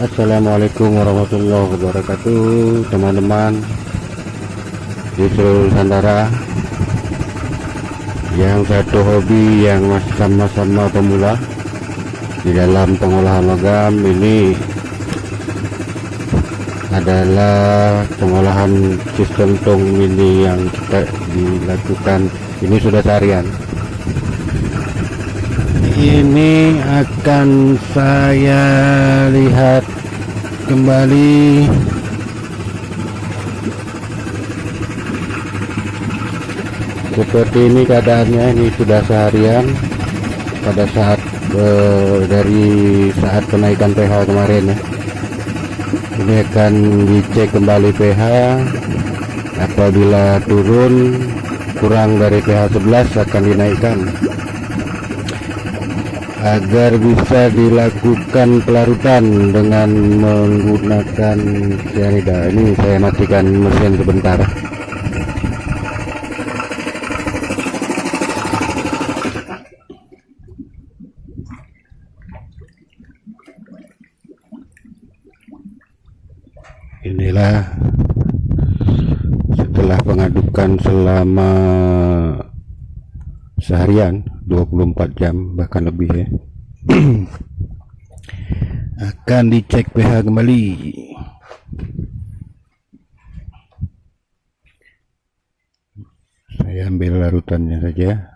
Assalamualaikum warahmatullahi wabarakatuh, teman-teman di seluruh Nusantara. Yang satu hobi yang masih sama-sama pemula di dalam pengolahan logam ini adalah pengolahan sistem tong mini yang kita dilakukan. Ini sudah seharian. Ini akan saya lihat kembali seperti ini keadaannya. Ini sudah seharian pada saat dari saat kenaikan pH kemarin ya. Ini akan dicek kembali pH. Apabila turun kurang dari pH 11 akan dinaikkan agar bisa dilakukan pelarutan dengan menggunakan cyanida. Ini saya matikan mesin sebentar. Inilah setelah pengadukan selama seharian, 24 jam bahkan lebih ya. Akan dicek pH kembali. Saya ambil larutannya saja.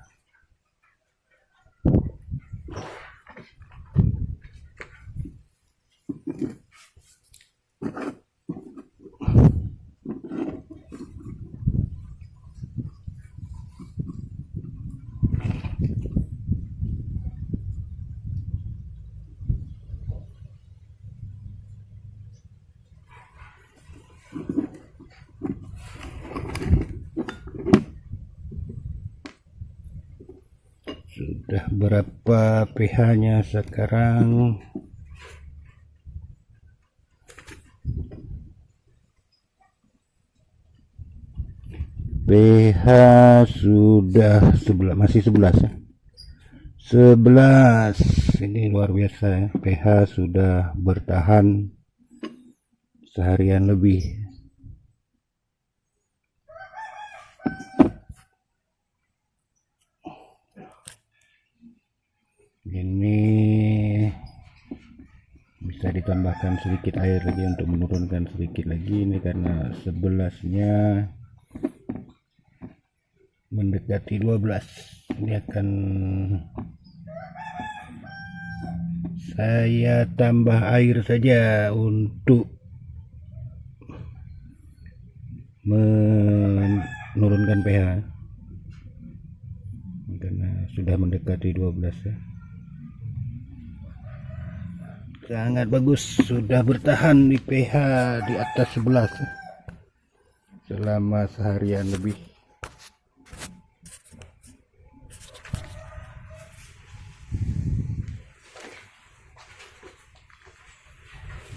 Sudah berapa pH-nya sekarang? pH sudah 11, masih 11 ya. 11. Ini luar biasa ya. pH sudah bertahan seharian lebih. Ini bisa ditambahkan sedikit air lagi untuk menurunkan sedikit lagi. Ini karena 11-nya mendekati 12. Ini akan saya tambah air saja untuk menurunkan pH karena sudah mendekati 12 ya. Sangat bagus, sudah bertahan di pH di atas 11 selama seharian lebih.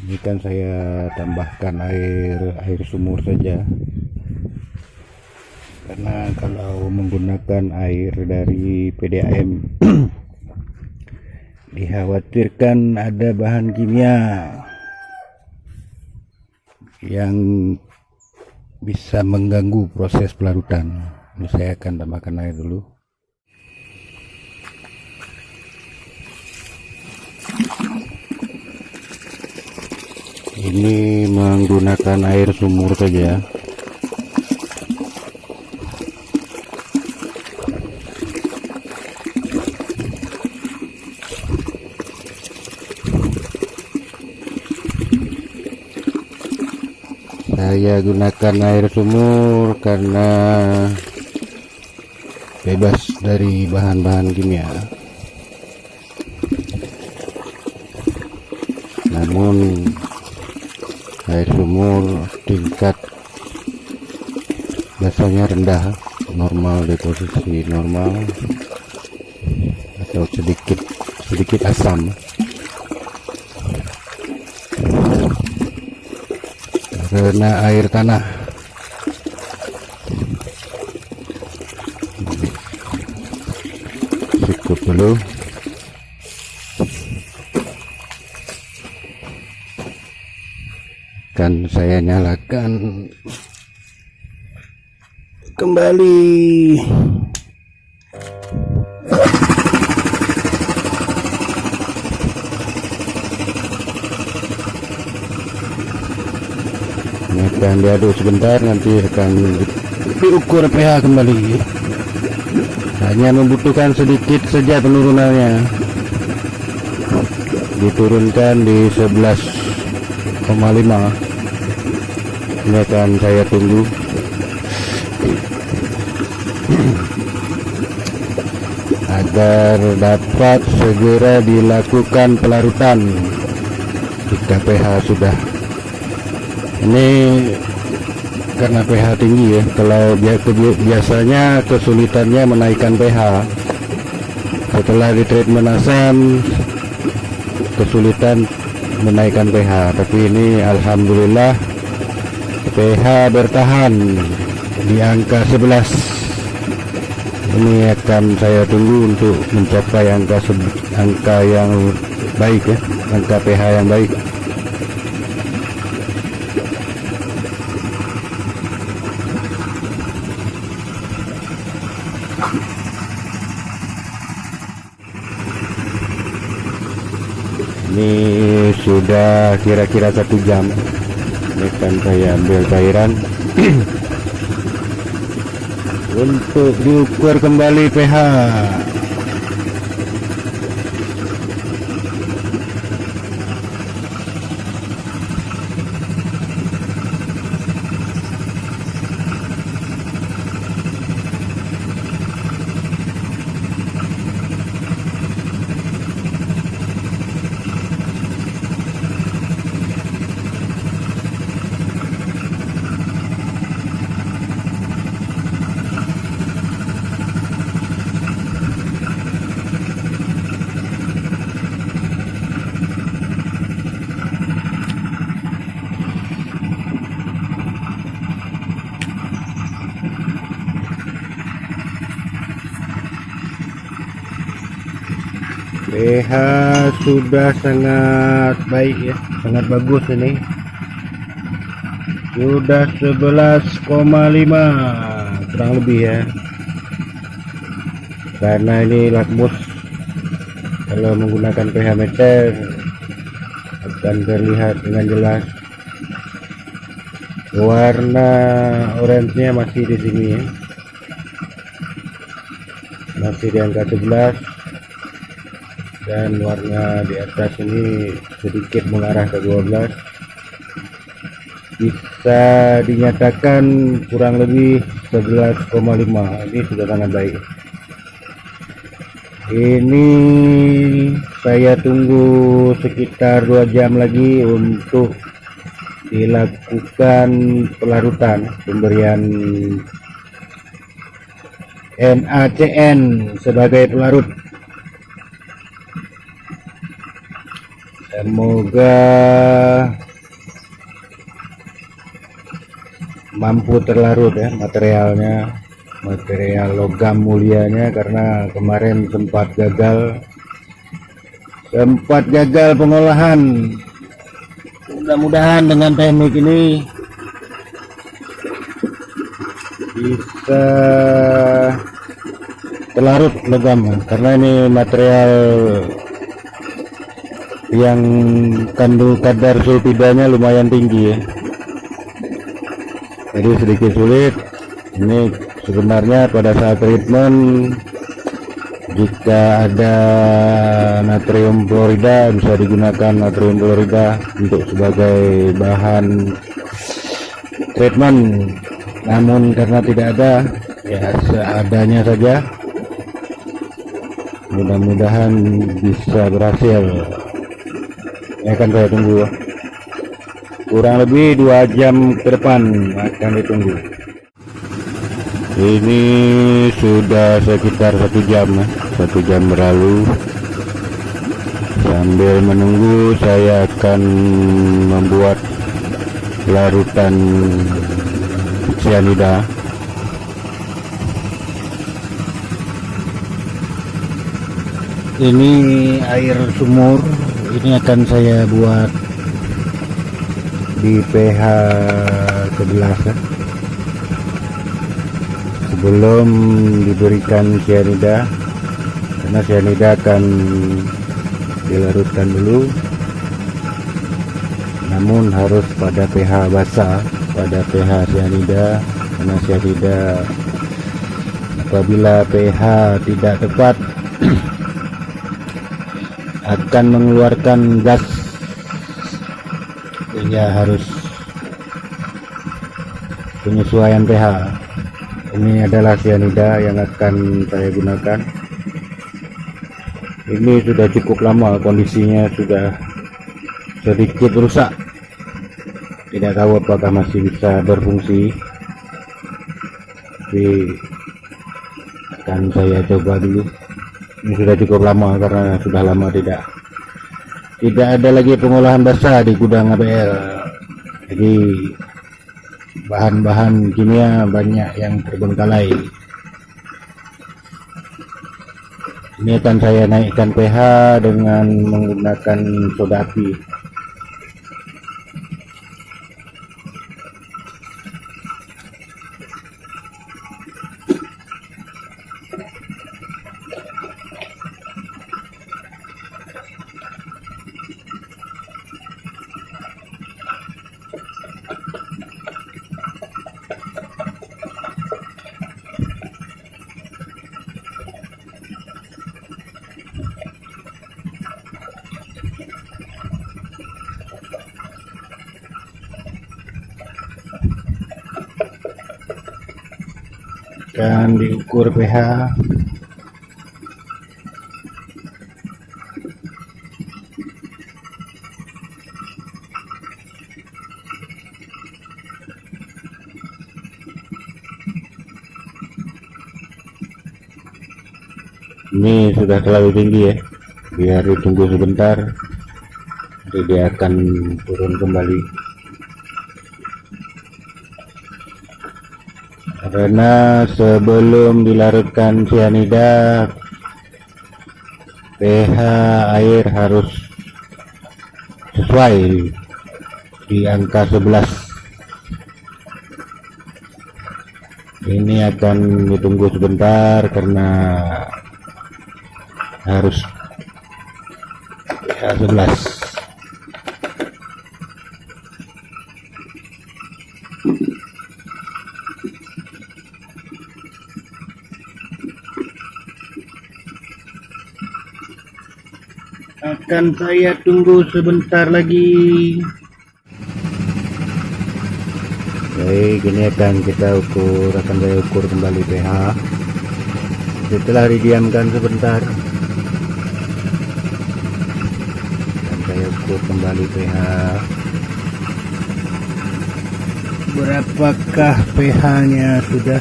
Ini kan saya tambahkan air sumur saja, karena kalau menggunakan air dari PDAM dikhawatirkan ada bahan kimia yang bisa mengganggu proses pelarutan. Ini saya akan tambahkan air dulu. Ini menggunakan air sumur saja. Saya gunakan air sumur karena bebas dari bahan-bahan kimia. Namun air sumur tingkat biasanya rendah, normal, di posisi normal atau sedikit asam. Karena air tanah cukup dulu. akan saya nyalakan kembali. Ini akan diaduk sebentar, nanti akan diukur pH kembali. Hanya membutuhkan sedikit saja penurunannya, diturunkan di 11,5. Ini akan saya tunggu agar dapat segera dilakukan pelarutan jika pH sudah. Ini karena pH tinggi ya, kalau biasanya kesulitannya menaikkan pH setelah di treatment asam, kesulitan menaikkan pH, tapi ini alhamdulillah pH bertahan di angka 11. Ini akan saya tunggu untuk mencapai angka yang baik ya, angka pH yang baik. Ini sudah kira-kira 1 jam. Ini akan saya ambil cairan untuk diukur kembali pH. pH sudah sangat baik ya, sangat bagus ini. Sudah 11,5 kurang lebih ya. Karena ini lakmus, kalau menggunakan pH meter akan terlihat dengan jelas. Warna orange-nya masih di sini ya. Masih di angka 11. Dan warna di atas ini sedikit mengarah ke 12. Bisa dinyatakan kurang lebih 11,5. Ini sudah sangat baik. Ini saya tunggu sekitar 2 jam lagi untuk dilakukan pelarutan, pemberian NaCN sebagai pelarut. Semoga mampu terlarut ya materialnya, material logam mulianya, karena kemarin sempat gagal pengolahan. Mudah-mudahan dengan teknik ini bisa terlarut logam, karena ini material yang kandung kadar sulfidanya lumayan tinggi ya, jadi sedikit sulit. Ini sebenarnya pada saat treatment, jika ada natrium klorida bisa digunakan natrium klorida untuk sebagai bahan treatment, namun karena tidak ada ya, seadanya saja. Mudah-mudahan bisa berhasil. Ini akan saya tunggu kurang lebih 2 jam ke depan akan ditunggu. Ini sudah sekitar 1 jam ya, 1 jam berlalu. Sambil menunggu saya akan membuat larutan cyanida. Ini air sumur, ini akan saya buat di pH 11 ya, sebelum diberikan cyanida, karena cyanida akan dilarutkan dulu, namun harus pada pH basah, pada pH cyanida, karena cyanida apabila pH tidak tepat akan mengeluarkan gas, sehingga harus penyesuaian pH. Ini adalah cyanida yang akan saya gunakan. Ini sudah cukup lama, kondisinya sudah sedikit rusak, tidak tahu apakah masih bisa berfungsi, tapi akan saya coba dulu. Ini sudah cukup lama karena sudah lama tidak ada lagi pengolahan basah di gudang ABL, jadi bahan-bahan kimia banyak yang terbengkalai. Ini akan saya naikkan pH dengan menggunakan soda api. Dan diukur pH. Ini sudah terlalu tinggi ya, biar ditunggu sebentar, nanti dia akan turun kembali. Karena sebelum dilarutkan cyanida, pH air harus sesuai di angka 11. Ini akan ditunggu sebentar karena harus pH 11. Akan saya tunggu sebentar lagi. Baik, ini akan saya ukur kembali pH setelah didiamkan sebentar. Dan saya ukur kembali pH. Berapakah pH-nya sudah?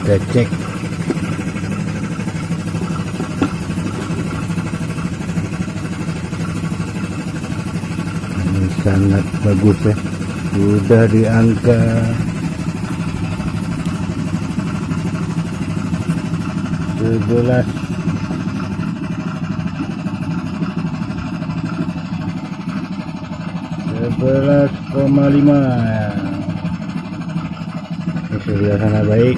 Kita cek. Ini sangat bagus ya, sudah di angka 11. 11,5. Ini sudah sangat baik.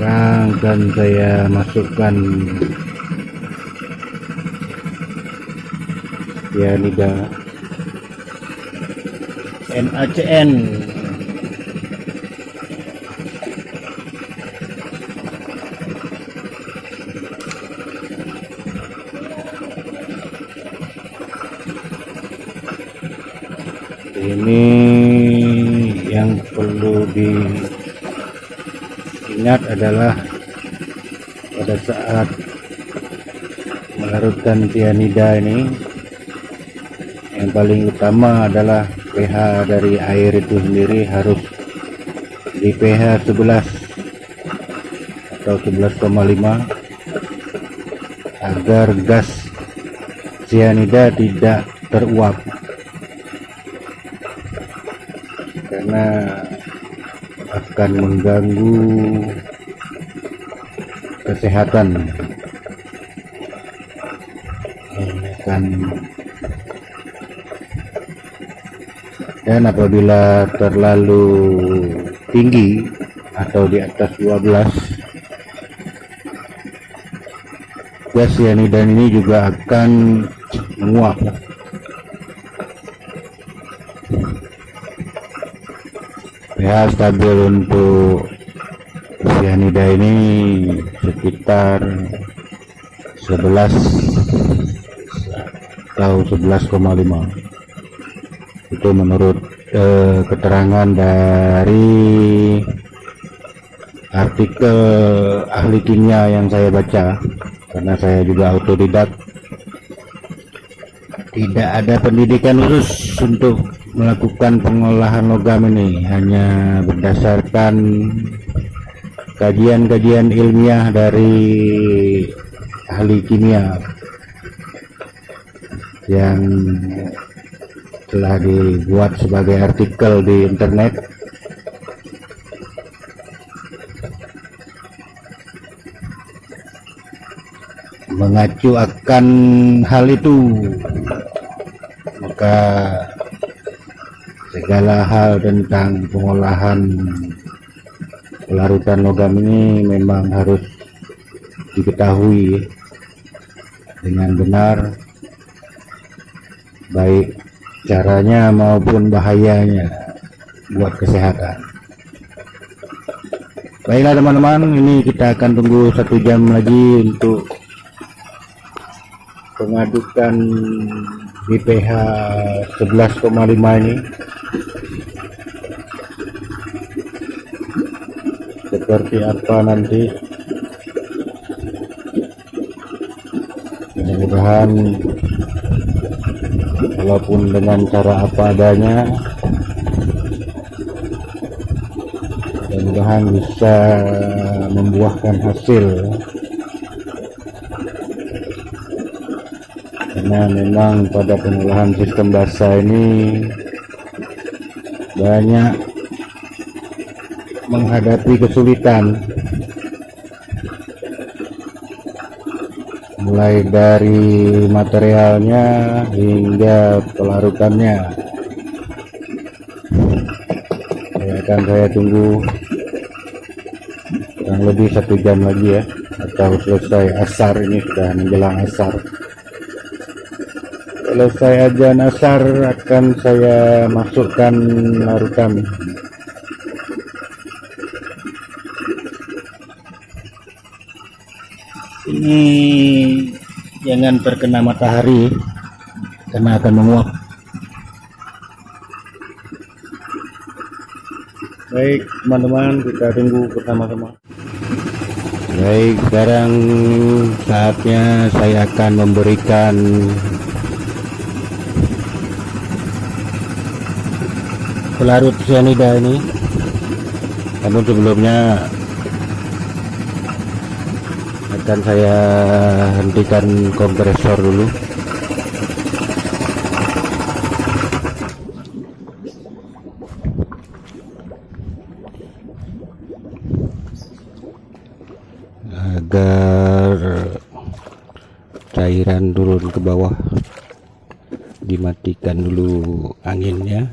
Sekarang akan saya masukkan cyanida NaCN. Ini yang perlu diingat adalah pada saat melarutkan cyanida ini, yang paling utama adalah pH dari air itu sendiri harus di pH 11 atau 11,5 agar gas cyanida tidak teruap, karena akan mengganggu kesehatan, akan, dan apabila terlalu tinggi atau di atas 12, gas cyanida ini juga akan menguap. pH stabil untuk cyanida ini sekitar 11 atau 11,5. Itu menurut keterangan dari artikel ahli kimia yang saya baca, karena saya juga autodidak, tidak ada pendidikan khusus untuk melakukan pengolahan logam ini, hanya berdasarkan kajian-kajian ilmiah dari ahli kimia yang telah dibuat sebagai artikel di internet. Mengacu akan hal itu, maka segala hal tentang pengolahan pelarutan logam ini memang harus diketahui dengan benar, baik caranya maupun bahayanya buat kesehatan. Baiklah teman-teman, ini kita akan tunggu 1 jam lagi untuk pengadukan di pH 11,5 ini. Seperti apa nanti, mudah-mudahan walaupun dengan cara apa adanya, mudah-mudahan bisa membuahkan hasil, karena memang pada pengolahan sistem basah ini banyak menghadapi kesulitan, mulai dari materialnya hingga pelarutannya. Saya tunggu kurang lebih 1 jam lagi ya, atau selesai asar, ini sudah menjelang asar. Selesai ajan asar akan saya masukkan larutan. Ini jangan terkena matahari karena akan menguap. Baik teman-teman, kita tunggu bersama-sama. Baik, sekarang saatnya saya akan memberikan pelarut cyanida ini. Namun sebelumnya akan saya hentikan kompresor dulu. Agar cairan turun ke bawah, dimatikan dulu anginnya.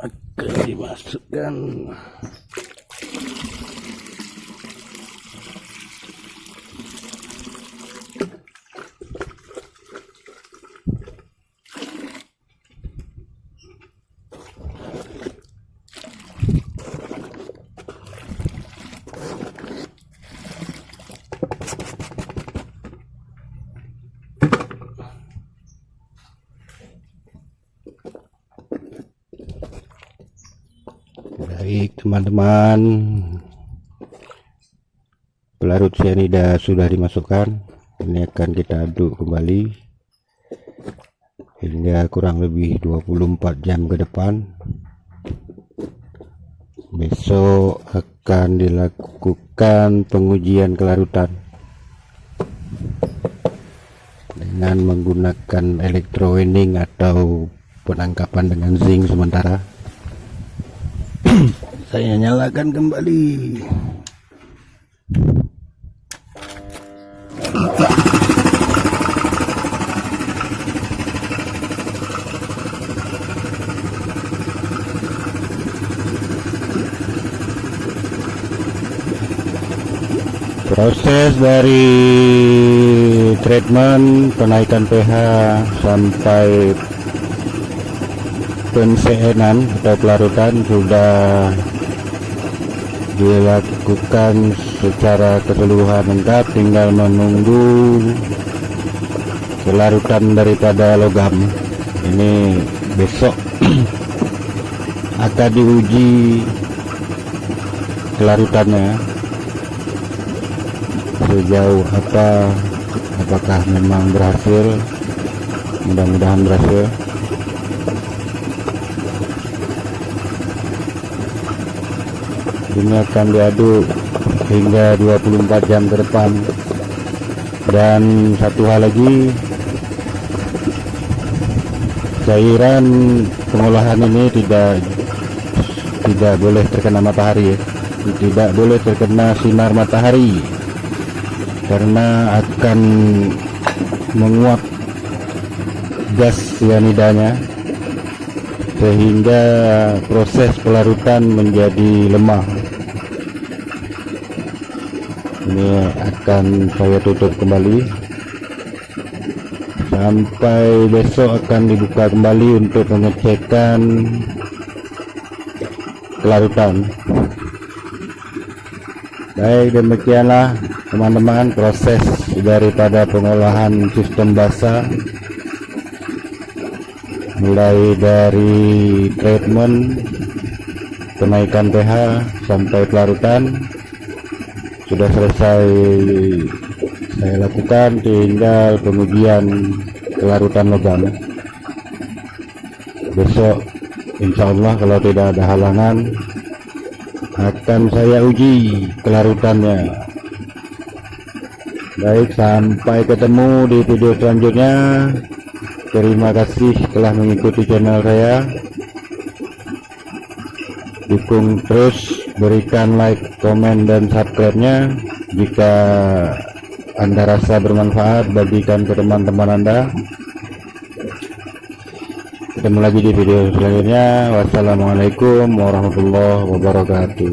Akan dimasukkan. Baik teman-teman, pelarut cyanida sudah dimasukkan. Ini akan kita aduk kembali hingga kurang lebih 24 jam ke depan. Besok akan dilakukan pengujian kelarutan dengan menggunakan electrowinning atau penangkapan dengan zinc sementara. Saya nyalakan kembali. Proses dari treatment penaikan pH sampai penCN-an atau pelarutan sudah dilakukan secara keseluruhan lengkap, tinggal menunggu kelarutan daripada logam. Ini besok akan diuji kelarutannya sejauh apa, apakah memang berhasil. Mudah-mudahan berhasil. Ini akan diaduk hingga 24 jam ke depan. Dan satu hal lagi, cairan pengolahan ini tidak boleh terkena matahari, tidak boleh terkena sinar matahari, karena akan menguap gas cyanidanya sehingga proses pelarutan menjadi lemah. Ini akan saya tutup kembali sampai besok akan dibuka kembali untuk pengecekan kelarutan. Baik, demikianlah teman-teman proses daripada pengolahan sistem basa, mulai dari treatment, kenaikan pH sampai pelarutan sudah selesai saya lakukan, tinggal pengujian kelarutan logam. Besok insya Allah kalau tidak ada halangan akan saya uji kelarutannya. Baik, sampai ketemu di video selanjutnya. Terima kasih telah mengikuti channel saya. Dukung terus, berikan like, komen, dan subscribe-nya. Jika Anda rasa bermanfaat, bagikan ke teman-teman Anda. Ketemu lagi di video selanjutnya. Wassalamualaikum warahmatullahi wabarakatuh.